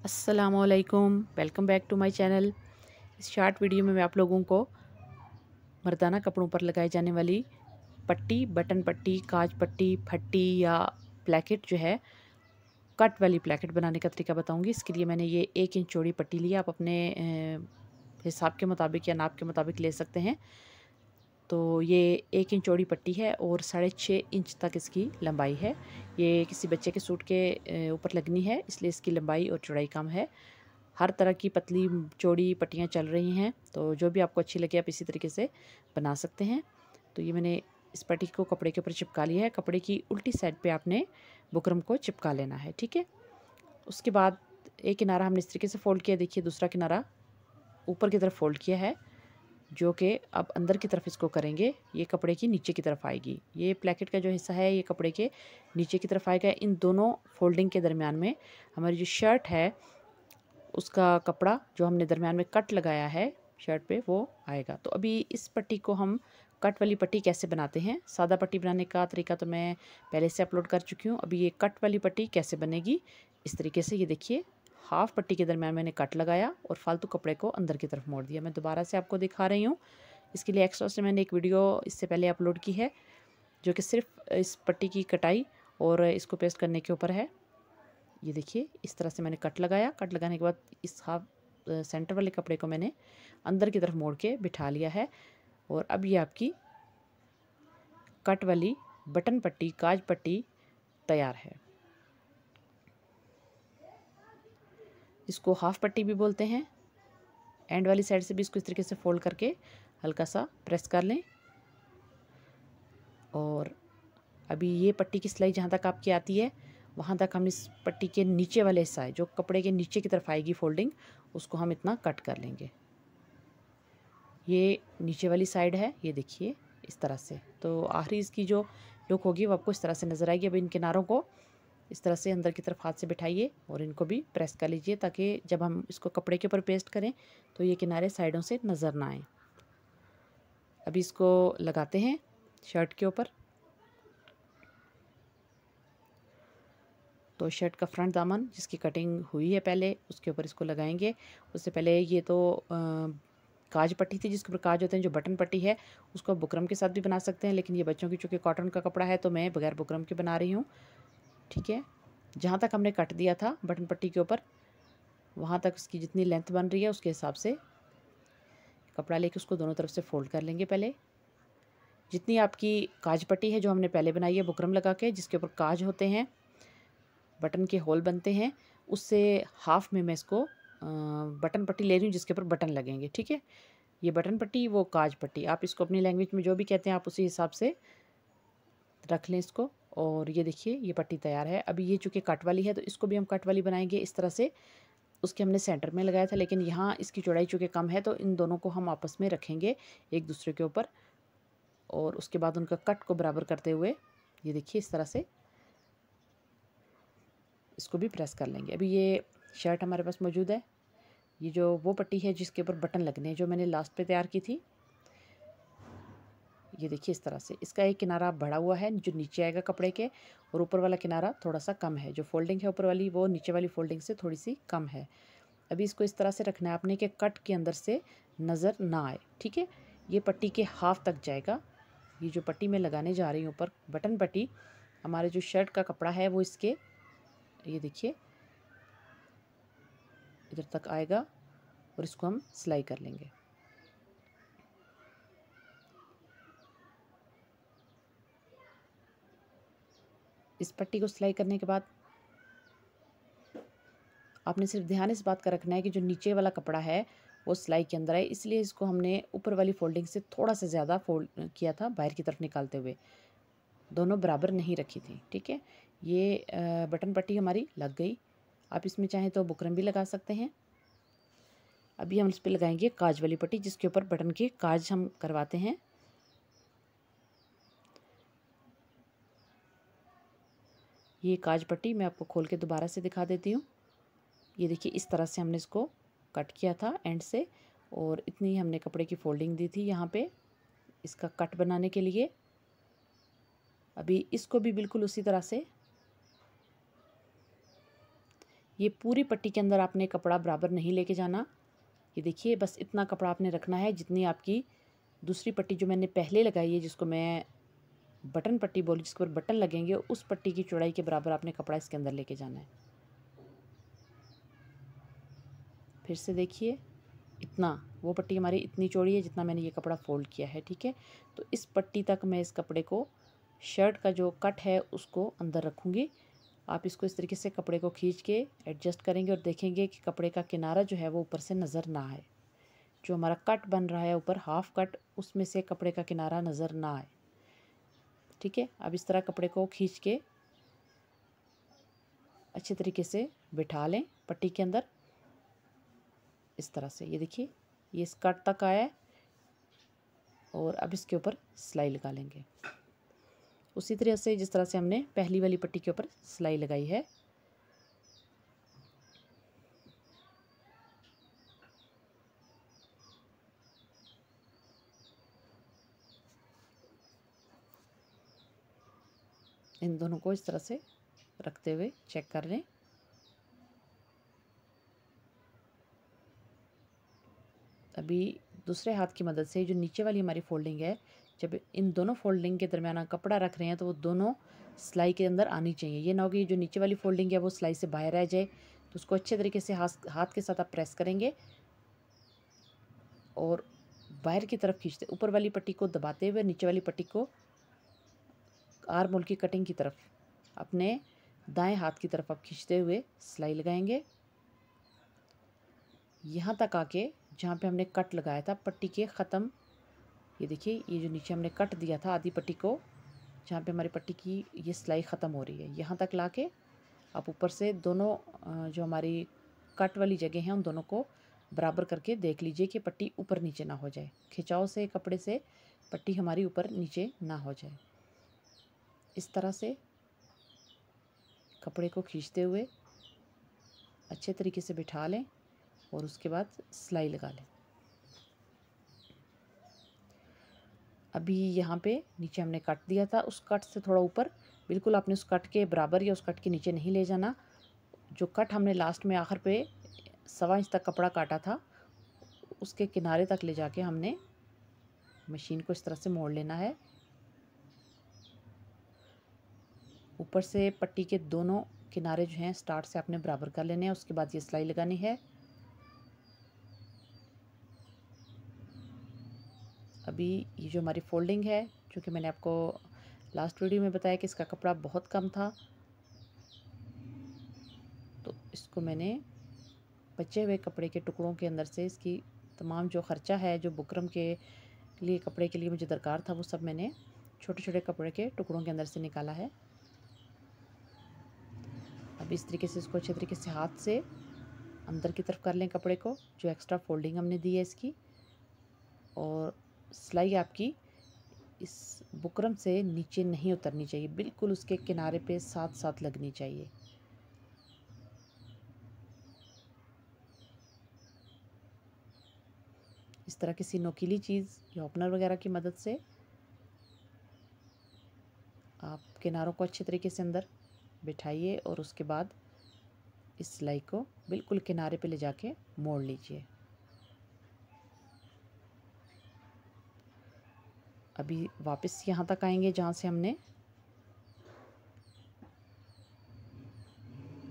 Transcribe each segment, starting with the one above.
अस्सलामुअलैकुम, welcome back to my channel. इस short video में मैं आप लोगों को मर्दाना कपड़ों पर लगाई जाने वाली पट्टी, बटन पट्टी, काज पट्टी, फट्टी या प्लेकेट जो है, कट वाली प्लेकेट बनाने का तरीका बताऊंगी। इसके लिए मैंने ये 1 इंच चौड़ी पट्टी ली है। आप अपने हिसाब के मुताबिक या नाप के मुताबिक ले सकते हैं। तो ये 1 इंच चौड़ी पट्टी है और 6.5 इंच तक इसकी लंबाई है। ये किसी बच्चे के सूट के ऊपर लगनी है, इसलिए इसकी लंबाई और चौड़ाई कम है। हर तरह की पतली चौड़ी पट्टियाँ चल रही हैं, तो जो भी आपको अच्छी लगे आप इसी तरीके से बना सकते हैं। तो ये मैंने इस पट्टी को कपड़े के ऊपर चिपका लिया है। कपड़े की उल्टी साइड पे आपने बुकरम को चिपका लेना है, ठीक है। उसके बाद एक किनारा हमने इस तरीके से फ़ोल्ड किया, देखिए दूसरा किनारा ऊपर की तरफ फ़ोल्ड किया है, जो कि अब अंदर की तरफ इसको करेंगे। ये कपड़े की नीचे की तरफ आएगी। ये प्लेकेट का जो हिस्सा है ये कपड़े के नीचे की तरफ आएगा। इन दोनों फोल्डिंग के दरमियान में हमारी जो शर्ट है उसका कपड़ा जो हमने दरमियान में कट लगाया है शर्ट पे वो आएगा। तो अभी इस पट्टी को हम कट वाली पट्टी कैसे बनाते हैं, सादा पट्टी बनाने का तरीका तो मैं पहले से अपलोड कर चुकी हूँ। अभी ये कट वाली पट्टी कैसे बनेगी, इस तरीके से। ये देखिए, हाफ पट्टी के दरमियान मैंने कट लगाया और फालतू कपड़े को अंदर की तरफ मोड़ दिया। मैं दोबारा से आपको दिखा रही हूँ। इसके लिए एक्स्ट्रा से मैंने एक वीडियो इससे पहले अपलोड की है, जो कि सिर्फ इस पट्टी की कटाई और इसको पेस्ट करने के ऊपर है। ये देखिए, इस तरह से मैंने कट लगाया। कट लगाने के बाद इस हाफ सेंटर वाले कपड़े को मैंने अंदर की तरफ मोड़ के बिठा लिया है। और अब ये आपकी कट वाली बटन पट्टी, काज पट्टी तैयार है। इसको हाफ पट्टी भी बोलते हैं। एंड वाली साइड से भी इसको इस तरीके से फोल्ड करके हल्का सा प्रेस कर लें। और अभी ये पट्टी की सिलाई जहाँ तक आपकी आती है वहाँ तक हम इस पट्टी के नीचे वाले हिस्सा है जो कपड़े के नीचे की तरफ आएगी फोल्डिंग, उसको हम इतना कट कर लेंगे। ये नीचे वाली साइड है, ये देखिए इस तरह से। तो आखिरी इसकी जो लुक होगी वो आपको इस तरह से नज़र आएगी। अब इन किनारों को इस तरह से अंदर की तरफ हाथ से बिठाइए और इनको भी प्रेस कर लीजिए, ताकि जब हम इसको कपड़े के ऊपर पेस्ट करें तो ये किनारे साइडों से नज़र ना आए। अभी इसको लगाते हैं शर्ट के ऊपर। तो शर्ट का फ्रंट दामन जिसकी कटिंग हुई है पहले, उसके ऊपर इसको लगाएंगे। उससे पहले ये तो काज पट्टी थी जिसके ऊपर काज होते हैं। जो बटन पट्टी है उसको बुकरम के साथ भी बना सकते हैं, लेकिन ये बच्चों की चूँकि कॉटन का कपड़ा है तो मैं बगैर बुकरम के बना रही हूँ, ठीक है। जहाँ तक हमने कट दिया था बटन पट्टी के ऊपर, वहाँ तक उसकी जितनी लेंथ बन रही है उसके हिसाब से कपड़ा लेके उसको दोनों तरफ से फोल्ड कर लेंगे। पहले जितनी आपकी काज पट्टी है जो हमने पहले बनाई है बुकरम लगा के, जिसके ऊपर काज होते हैं, बटन के होल बनते हैं, उससे हाफ में मैं इसको बटन पट्टी ले रही हूँ जिसके ऊपर बटन लगेंगे, ठीक है। ये बटन पट्टी, वो काज पट्टी, आप इसको अपनी लैंग्वेज में जो भी कहते हैं आप उसी हिसाब से रख लें इसको। और ये देखिए ये पट्टी तैयार है। अभी ये चूँकि कट वाली है तो इसको भी हम कट वाली बनाएंगे इस तरह से। उसके हमने सेंटर में लगाया था, लेकिन यहाँ इसकी चौड़ाई चूँकि कम है तो इन दोनों को हम आपस में रखेंगे एक दूसरे के ऊपर, और उसके बाद उनका कट को बराबर करते हुए ये देखिए इस तरह से इसको भी प्रेस कर लेंगे। अभी ये शर्ट हमारे पास मौजूद है। ये जो वो पट्टी है जिसके ऊपर बटन लगने हैं, जो मैंने लास्ट पे तैयार की थी, ये देखिए इस तरह से। इसका एक किनारा बढ़ा हुआ है जो नीचे आएगा कपड़े के, और ऊपर वाला किनारा थोड़ा सा कम है। जो फोल्डिंग है ऊपर वाली वो नीचे वाली फोल्डिंग से थोड़ी सी कम है। अभी इसको इस तरह से रखना है आपने कि कट के अंदर से नज़र ना आए, ठीक है। ये पट्टी के हाफ तक जाएगा। ये जो पट्टी मैं लगाने जा रही हूँ ऊपर बटन पट्टी, हमारे जो शर्ट का कपड़ा है वो इसके ये देखिए इधर तक आएगा और इसको हम सिलाई कर लेंगे। इस पट्टी को सिलाई करने के बाद आपने सिर्फ ध्यान इस बात का रखना है कि जो नीचे वाला कपड़ा है वो सिलाई के अंदर है, इसलिए इसको हमने ऊपर वाली फोल्डिंग से थोड़ा सा ज़्यादा फोल्ड किया था बाहर की तरफ निकालते हुए, दोनों बराबर नहीं रखी थी, ठीक है। ये बटन पट्टी हमारी लग गई। आप इसमें चाहें तो बुकरम भी लगा सकते हैं। अभी हम इस पर लगाएंगे काज वाली पट्टी जिसके ऊपर बटन के काज हम करवाते हैं। ये काज पट्टी मैं आपको खोल के दोबारा से दिखा देती हूँ। ये देखिए इस तरह से हमने इसको कट किया था एंड से, और इतनी हमने कपड़े की फोल्डिंग दी थी यहाँ पे इसका कट बनाने के लिए। अभी इसको भी बिल्कुल उसी तरह से ये पूरी पट्टी के अंदर आपने कपड़ा बराबर नहीं लेके जाना। ये देखिए, बस इतना कपड़ा आपने रखना है जितनी आपकी दूसरी पट्टी जो मैंने पहले लगाई है, जिसको मैं बटन पट्टी बोली, जिसके ऊपर बटन लगेंगे, उस पट्टी की चौड़ाई के बराबर आपने कपड़ा इसके अंदर लेके जाना है। फिर से देखिए, इतना, वो पट्टी हमारी इतनी चौड़ी है जितना मैंने ये कपड़ा फोल्ड किया है। ठीक है, तो इस पट्टी तक मैं इस कपड़े को, शर्ट का जो कट है उसको अंदर रखूँगी। आप इसको इस तरीके से कपड़े को खींच के एडजस्ट करेंगे और देखेंगे कि कपड़े का किनारा जो है वो ऊपर से नज़र ना आए। जो हमारा कट बन रहा है ऊपर हाफ कट, उसमें से कपड़े का किनारा नज़र ना आए। ठीक है, अब इस तरह कपड़े को खींच के अच्छे तरीके से बिठा लें पट्टी के अंदर, इस तरह से। ये देखिए, ये इस कट तक आया है और अब इसके ऊपर सिलाई लगा लेंगे उसी तरह से जिस तरह से हमने पहली वाली पट्टी के ऊपर सिलाई लगाई है। इन दोनों को इस तरह से रखते हुए चेक कर लें। अभी दूसरे हाथ की मदद से जो नीचे वाली हमारी फोल्डिंग है, जब इन दोनों फोल्डिंग के दरमियान कपड़ा रख रहे हैं तो वो दोनों सिलाई के अंदर आनी चाहिए। ये ना हो कि जो नीचे वाली फोल्डिंग है वो सिलाई से बाहर रह जाए। तो उसको अच्छे तरीके से हाथ के साथ आप प्रेस करेंगे और बाहर की तरफ खींचते, ऊपर वाली पट्टी को दबाते हुए नीचे वाली पट्टी को आर्म होल की कटिंग की तरफ अपने दाएं हाथ की तरफ आप खींचते हुए सिलाई लगाएंगे। यहाँ तक आके जहाँ पे हमने कट लगाया था पट्टी के ख़त्म, ये देखिए, ये जो नीचे हमने कट दिया था आधी पट्टी को, जहाँ पे हमारी पट्टी की ये सिलाई ख़त्म हो रही है, यहाँ तक लाके आप ऊपर से दोनों जो हमारी कट वाली जगह हैं उन दोनों को बराबर करके देख लीजिए कि पट्टी ऊपर नीचे ना हो जाए। खिंचाव से कपड़े से पट्टी हमारी ऊपर नीचे ना हो जाए। इस तरह से कपड़े को खींचते हुए अच्छे तरीके से बिठा लें और उसके बाद सिलाई लगा लें। अभी यहाँ पे नीचे हमने कट दिया था, उस कट से थोड़ा ऊपर, बिल्कुल आपने उस कट के बराबर या उस कट के नीचे नहीं ले जाना। जो कट हमने लास्ट में आखिर पे 1.25 इंच तक कपड़ा काटा था, उसके किनारे तक ले जाके हमने मशीन को इस तरह से मोड़ लेना है। ऊपर से पट्टी के दोनों किनारे जो हैं स्टार्ट से आपने बराबर कर लेने हैं। उसके बाद ये सिलाई लगानी है। अभी ये जो हमारी फोल्डिंग है, क्योंकि मैंने आपको लास्ट वीडियो में बताया कि इसका कपड़ा बहुत कम था, तो इसको मैंने बचे हुए कपड़े के टुकड़ों के अंदर से इसकी तमाम जो ख़र्चा है, जो बुकरम के लिए कपड़े के लिए मुझे दरकार था, वो सब मैंने छोटे छोटे कपड़े के टुकड़ों के अंदर से निकाला है। अब इस तरीके से इसको अच्छे तरीके से हाथ से अंदर की तरफ कर लें कपड़े को, जो एक्स्ट्रा फोल्डिंग हमने दी है इसकी, और सिलाई आपकी इस बुकरम से नीचे नहीं उतरनी चाहिए, बिल्कुल उसके किनारे पे साथ साथ लगनी चाहिए। इस तरह किसी नोकीली चीज़ या ओपनर वगैरह की मदद से आप किनारों को अच्छे तरीके से अंदर बिठाइए और उसके बाद इस सिलाई को बिल्कुल किनारे पे ले जाके मोड़ लीजिए। अभी वापस यहाँ तक आएंगे जहाँ से हमने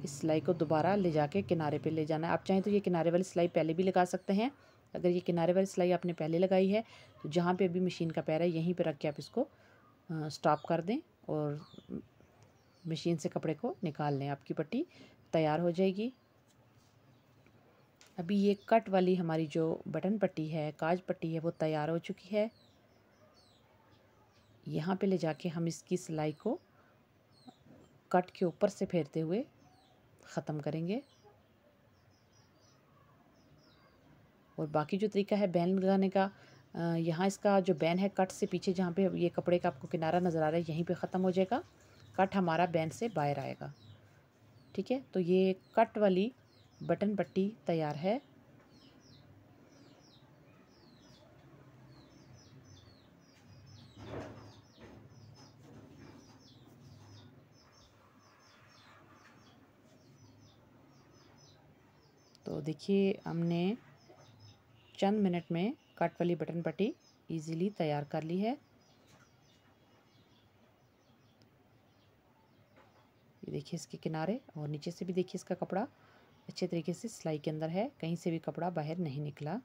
इस सिलाई को दोबारा ले जाके किनारे पे ले जाना है। आप चाहें तो ये किनारे वाली सिलाई पहले भी लगा सकते हैं। अगर ये किनारे वाली सिलाई आपने पहले लगाई है तो जहाँ पे अभी मशीन का पैर है यहीं पे रख के आप इसको स्टॉप कर दें और मशीन से कपड़े को निकाल लें। आपकी पट्टी तैयार हो जाएगी। अभी ये कट वाली हमारी जो बटन पट्टी है, काज पट्टी है, वो तैयार हो चुकी है। यहाँ पे ले जाके हम इसकी सिलाई को कट के ऊपर से फेरते हुए ख़त्म करेंगे। और बाकी जो तरीका है बैन लगाने का, यहाँ इसका जो बैन है कट से पीछे, जहाँ पे ये कपड़े का आपको किनारा नज़र आ रहा है, यहीं पे ख़त्म हो जाएगा। कट हमारा बैन से बाहर आएगा। ठीक है, तो ये कट वाली बटन पट्टी तैयार है। तो देखिए हमने चंद मिनट में कट वाली बटन पट्टी इजीली तैयार कर ली है। ये देखिए इसके किनारे और नीचे से भी देखिए इसका कपड़ा अच्छे तरीके से सिलाई के अंदर है, कहीं से भी कपड़ा बाहर नहीं निकला।